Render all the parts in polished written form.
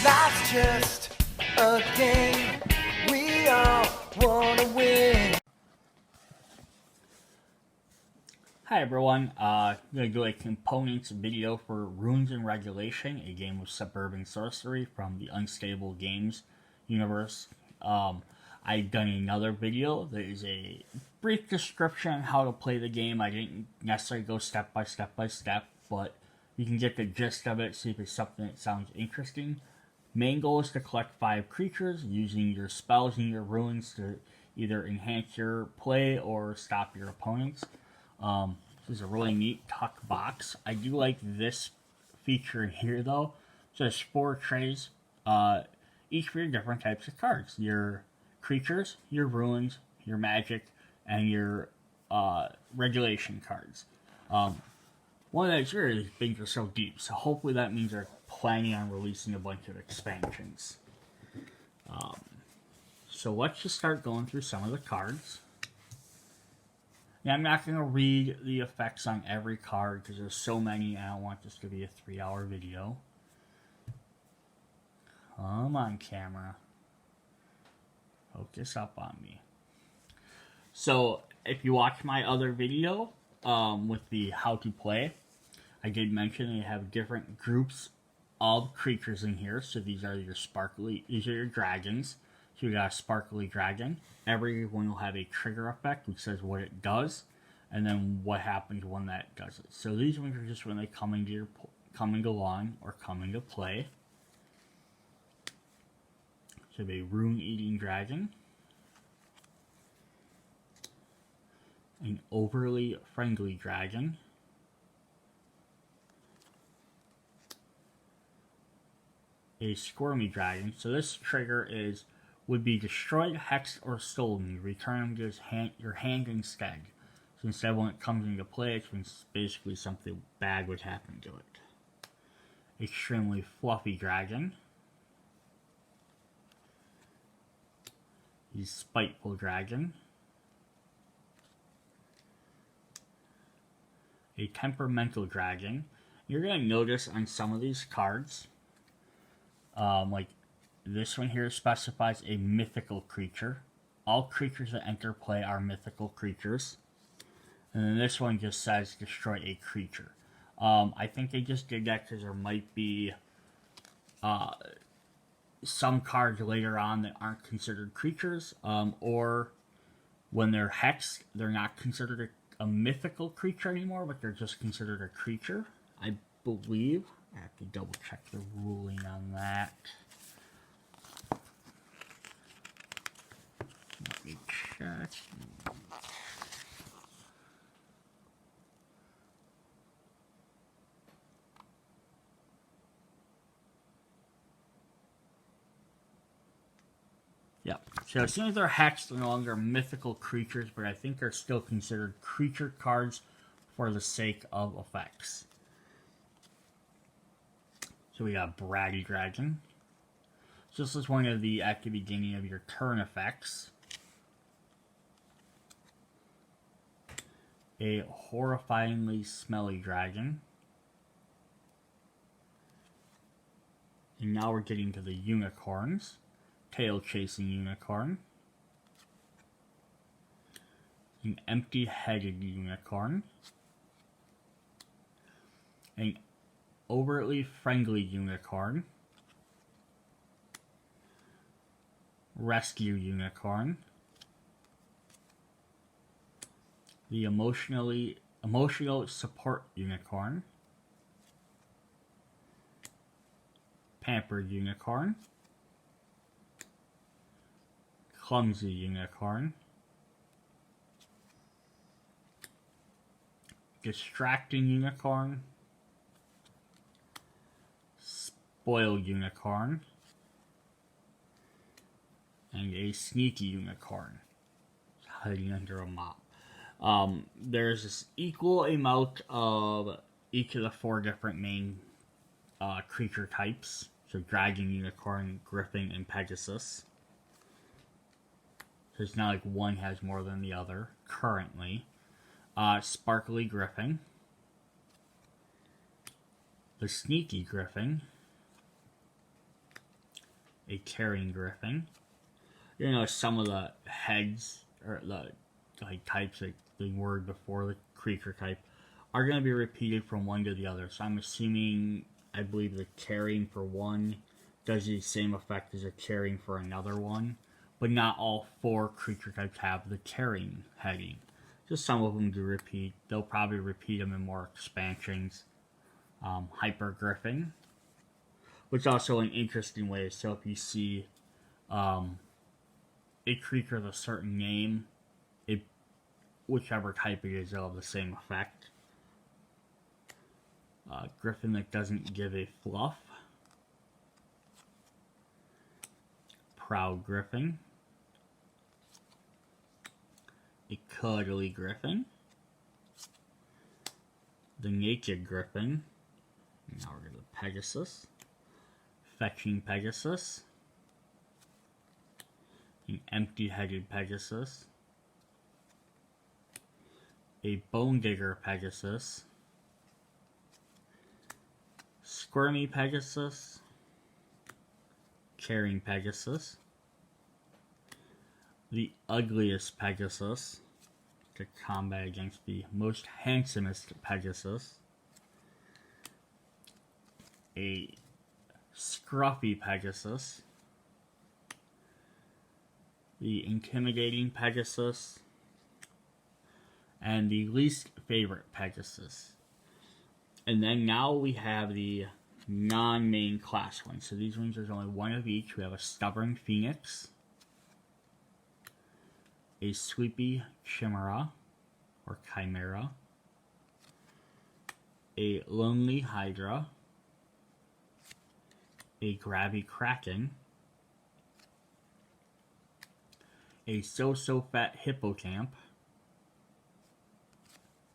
Life's just a game. We all wanna win. Hi everyone, I'm going to do a components video for Runes and Regulation, a game of suburban sorcery from the Unstable Games universe. I've done another video that is a brief description on how to play the game. I didn't necessarily go step by step, but you can get the gist of it, see if it's something that sounds interesting. Main goal is to collect 5 creatures using your spells and your runes to either enhance your play or stop your opponents. This is a really neat tuck box. I do like this feature here though. So there's 4 trays, each for your different types of cards. Your creatures, your runes, your magic, and your regulation cards. One of those here things are so deep, so hopefully that means they're planning on releasing a bunch of expansions. So let's just start going through some of the cards. Now, I'm not going to read the effects on every card because there's so many and I don't want this to be a 3-hour video. Come on, camera. Focus up on me. So, if you watch my other video with the how to play, I did mention you have different groups of creatures in here. So these are your dragons. So you got a sparkly dragon. Every one will have a trigger effect which says what it does, and then what happens when that does it. So these ones are just when they come into line or come into play. So a rune-eating dragon, an overly friendly dragon, a squirmy dragon. So this trigger would be destroyed, hexed, or stolen. You return them to your hand instead. So instead, when it comes into play, it's basically something bad would happen to it. Extremely fluffy dragon. The spiteful dragon. A temperamental dragon. You're going to notice on some of these cards, like this one here specifies a mythical creature. All creatures that enter play are mythical creatures. And then this one just says destroy a creature. I think they just did that because there might be some cards later on that aren't considered creatures. Or when they're hexed, they're not considered a mythical creature anymore, but they're just considered a creature. I believe. I have to double check the ruling on that. Let me check. Yep. So as soon as they're hexed, they're no longer mythical creatures, but I think they're still considered creature cards for the sake of effects. So we got Bratty Dragon. So this is one of the, at the beginning of your turn effects. A horrifyingly smelly dragon. And now we're getting to the unicorns. Tail-chasing unicorn. An empty-headed unicorn. An overtly friendly unicorn. Rescue unicorn. The emotional support unicorn. Pampered unicorn. Clumsy unicorn. Distracting unicorn. Spoiled unicorn. And a sneaky unicorn. Hiding under a mop. There's this equal amount of each of the 4 different main creature types. So dragon, unicorn, griffin, and pegasus. So it's not like one has more than the other currently. Sparkly griffin. The sneaky griffin. a Carrion Griffin. You know, some of the heads, or the like types, like the word before the creature type, are going to be repeated from one to the other. So I'm assuming, I believe the Carrion for one does the same effect as a Carrion for another one. But not all 4 creature types have the Carrion heading. Just some of them do repeat. They'll probably repeat them in more expansions. Hyper Griffin, which is also an interesting way. So if you see a creature with a certain name, whichever type it is, they'll have the same effect. Griffin that doesn't give a fluff. Proud Griffin. A Cuddly Griffin. The Naked Griffin. Now we're going to Pegasus. Fetching Pegasus. An Empty-Headed Pegasus. A Bone Digger Pegasus. Squirmy Pegasus. Carrying Pegasus. The Ugliest Pegasus. To combat against the most handsomest Pegasus. A Scruffy Pegasus. The Intimidating Pegasus. And the Least Favorite Pegasus. And then now we have the non-main class ones. So these ones, there's only one of each. We have a Stubborn Phoenix. A Sleepy Chimera, or Chimera. A Lonely Hydra. A Grabby Kraken. A So-So-Fat Hippocamp.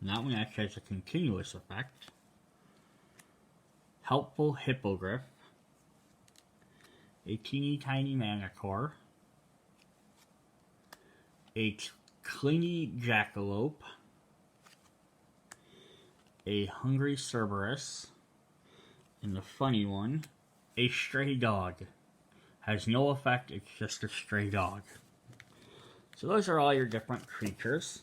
And that one actually has a continuous effect. Helpful Hippogriff. A Teeny Tiny Manicore. A Clingy Jackalope. A Hungry Cerberus. And the funny one, a Stray Dog. Has no effect, it's just a stray dog. So those are all your different creatures.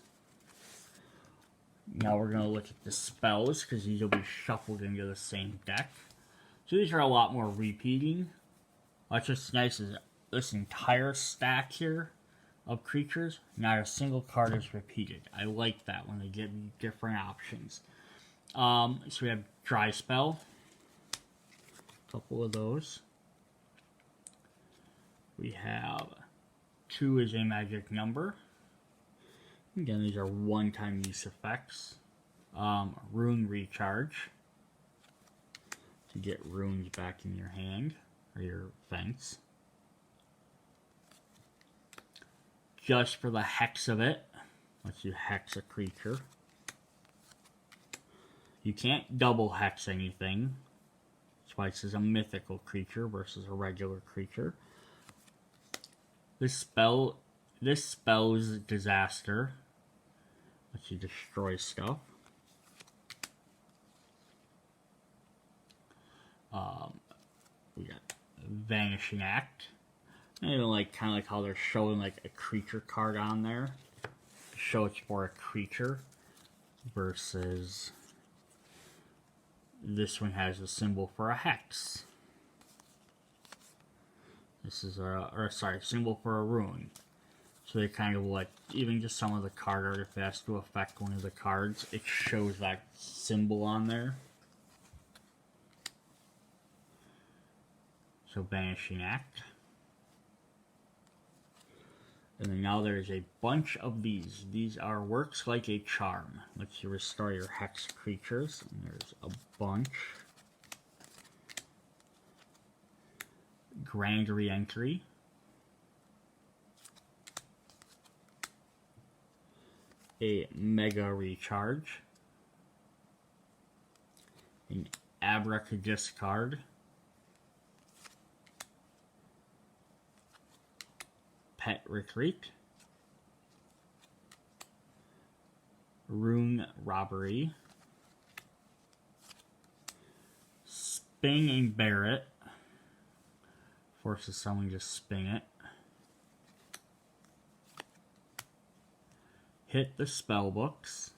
Now we're going to look at the spells, because these will be shuffled into the same deck. So these are a lot more repeating. What's just nice is this entire stack here of creatures, not a single card is repeated. I like that when they give you different options. So we have Dry Spell. A couple of those. We have 2 is a magic number. Again, these are one-time use effects. Rune Recharge. To get runes back in your hand, or your fence. Just for the hex of it, lets you hex a creature. You can't double hex anything. That's why it says a mythical creature versus a regular creature. This spell's Disaster. Lets you destroy stuff. We got Vanishing Act. I even like kind of like how they're showing like a creature card on there. Show it's for a creature versus this one has a symbol for a hex. This is symbol for a rune. So they kind of like, even just some of the card art, if it has to affect one of the cards, it shows that symbol on there. So Vanishing Act. And then now there's a bunch of these. These are Works Like a Charm. Lets you restore your hex creatures. And there's a bunch. Grand Reentry. A Mega Recharge. An Abracadiscard. Pet Retreat. Rune Robbery. Spin and Barret Forces someone to spin it. Hit the spell books.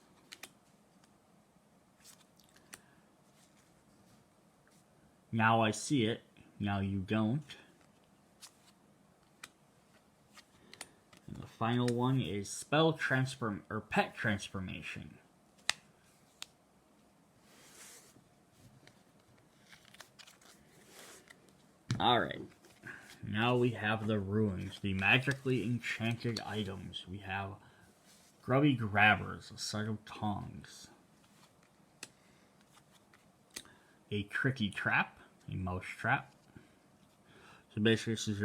Now I see it. Now you don't. And the final one is spell transform or pet transformation. Alright. Now we have the ruins, the magically enchanted items. We have Grubby Grabbers, a set of tongs. A tricky trap, a mouse trap. So basically this is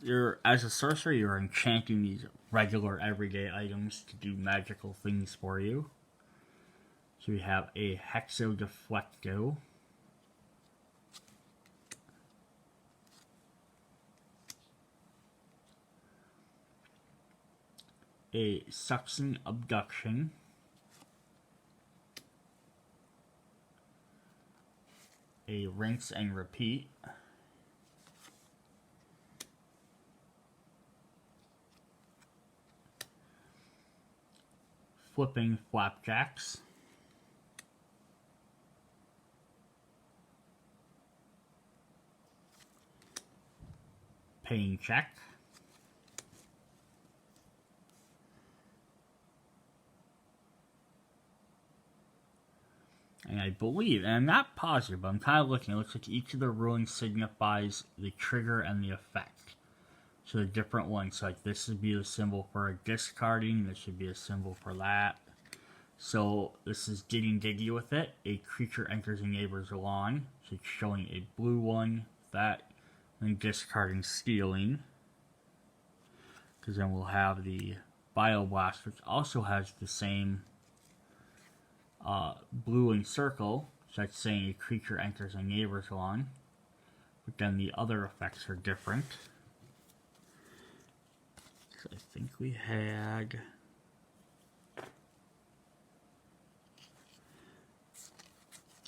you're as a sorcerer, you're enchanting these regular everyday items to do magical things for you. So we have a Hexodeflecto. A Suction Abduction. A Rinse and Repeat. Flipping Flapjacks. Paying Check. And I believe, and I'm not positive, but I'm kind of looking, it looks like each of the runes signifies the trigger and the effect. So the different ones, like this would be the symbol for discarding, this should be a symbol for that. So this is getting diggy with it. A creature enters a neighbor's lawn, so it's showing a blue one, that, and discarding stealing. Because then we'll have the Bioblast, which also has the same blue and circle, so that's saying a creature enters a neighbor's lawn, but then the other effects are different. So I think we had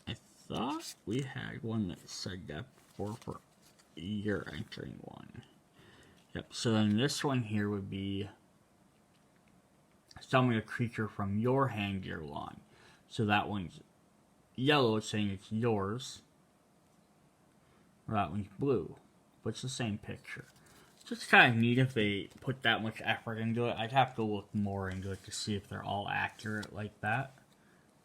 I thought we had one that said that before for you're entering one. Yep, so then this one here would be summon a creature from your hand to your lawn. So that one's yellow, it's saying it's yours. Or that one's blue. But it's the same picture. So it's kind of neat if they put that much effort into it. I'd have to look more into it to see if they're all accurate like that.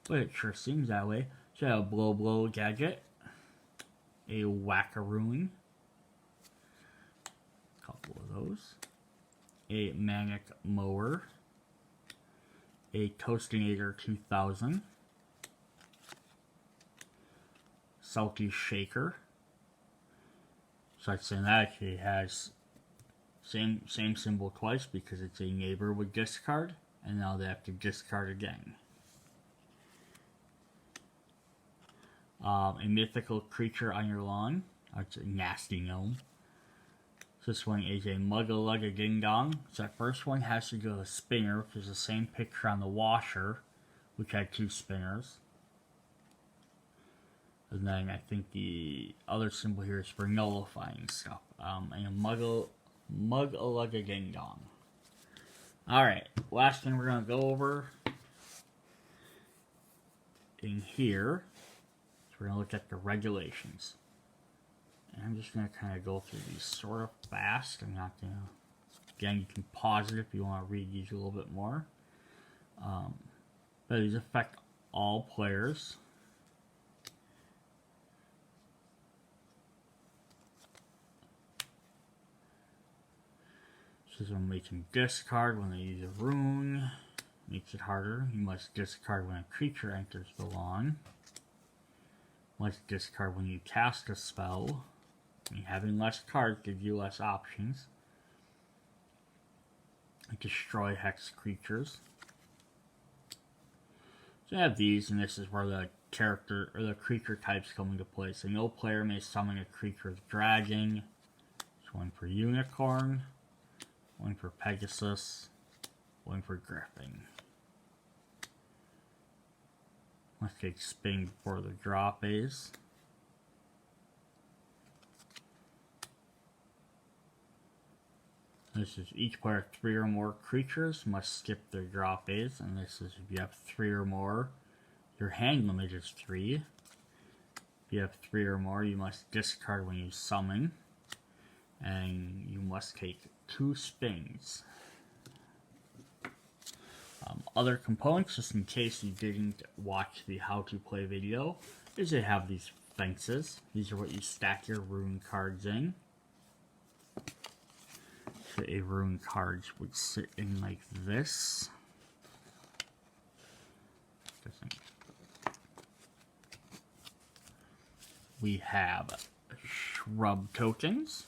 But it sure seems that way. So I have a Blow Blow Gadget. A Wackaroon. A couple of those. A Manic Mower. A Toastinator 2000. Salty Shaker. So I'd say that actually has same symbol twice because it's a neighbor would discard, and now they have to discard again. A mythical creature on your lawn. That's a nasty gnome. So this one is a Mugga-Lugga Ding Dong. So that first one has to go to spinner, which is the same picture on the washer, which had 2 spinners. And then I think the other symbol here is for nullifying stuff. And a Mugga-Lugga Ding Dong. Alright, last thing we're going to go over in here. So we're going to look at the regulations. And I'm just going to kind of go through these sort of fast. I'm not going to... Again, you can pause it if you want to read these a little bit more. But these affect all players. So when making discard when they use a rune, makes it harder. You must discard when a creature enters the lawn. Must discard when you cast a spell. And having less cards gives you less options. Destroy hex creatures. So I have these, and this is where the character or the creature types come into play. So no player may summon a creature with dragon. There's one for unicorn. One for Pegasus, one for Griffin. Let's take spin before the draw phase. This is each player 3 or more creatures must skip their draw phase, and this is if you have 3 or more, your hand limit is 3. If you have 3 or more, you must discard when you summon, and you must take 2 spins. Other components, just in case you didn't watch the how to play video, is they have these fences. These are what you stack your rune cards in. So a rune card would sit in like this. We have shrub tokens,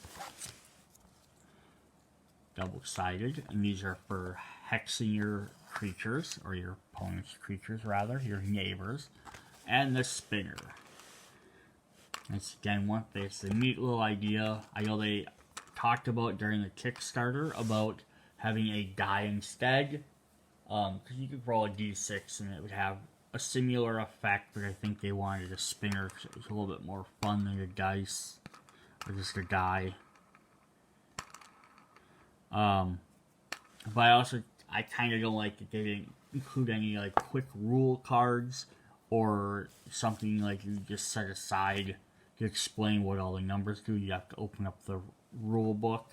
double-sided, and these are for hexing your creatures, or your opponent's creatures rather, your neighbors, and the spinner. It's again it's a neat little idea. I know they talked about during the Kickstarter about having a die instead, because you could roll a d6 and it would have a similar effect, but I think they wanted a spinner because it was a little bit more fun than a dice or just a die. But I kind of don't like that they didn't include any like quick rule cards or something like you just set aside to explain what all the numbers do. You have to open up the rule book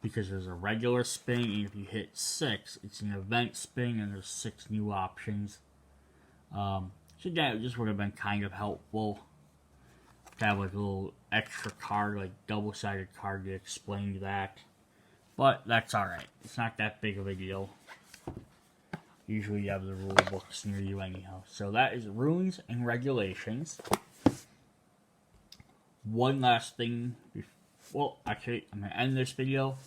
because there's a regular spin, and if you hit 6, it's an event spin, and there's 6 new options. So yeah, it just would have been kind of helpful to have like a little extra card, like double-sided card to explain that. But that's alright. It's not that big of a deal. Usually you have the rule books near you anyhow. So that is runes and regulations. One last thing. Well, actually, I'm going to end this video.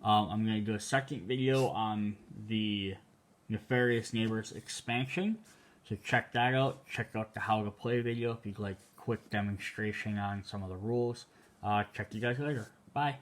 I'm going to do a second video on the Nefarious Neighbors expansion. So check that out. Check out the how to play video if you'd like a quick demonstration on some of the rules. Check you guys later. Bye.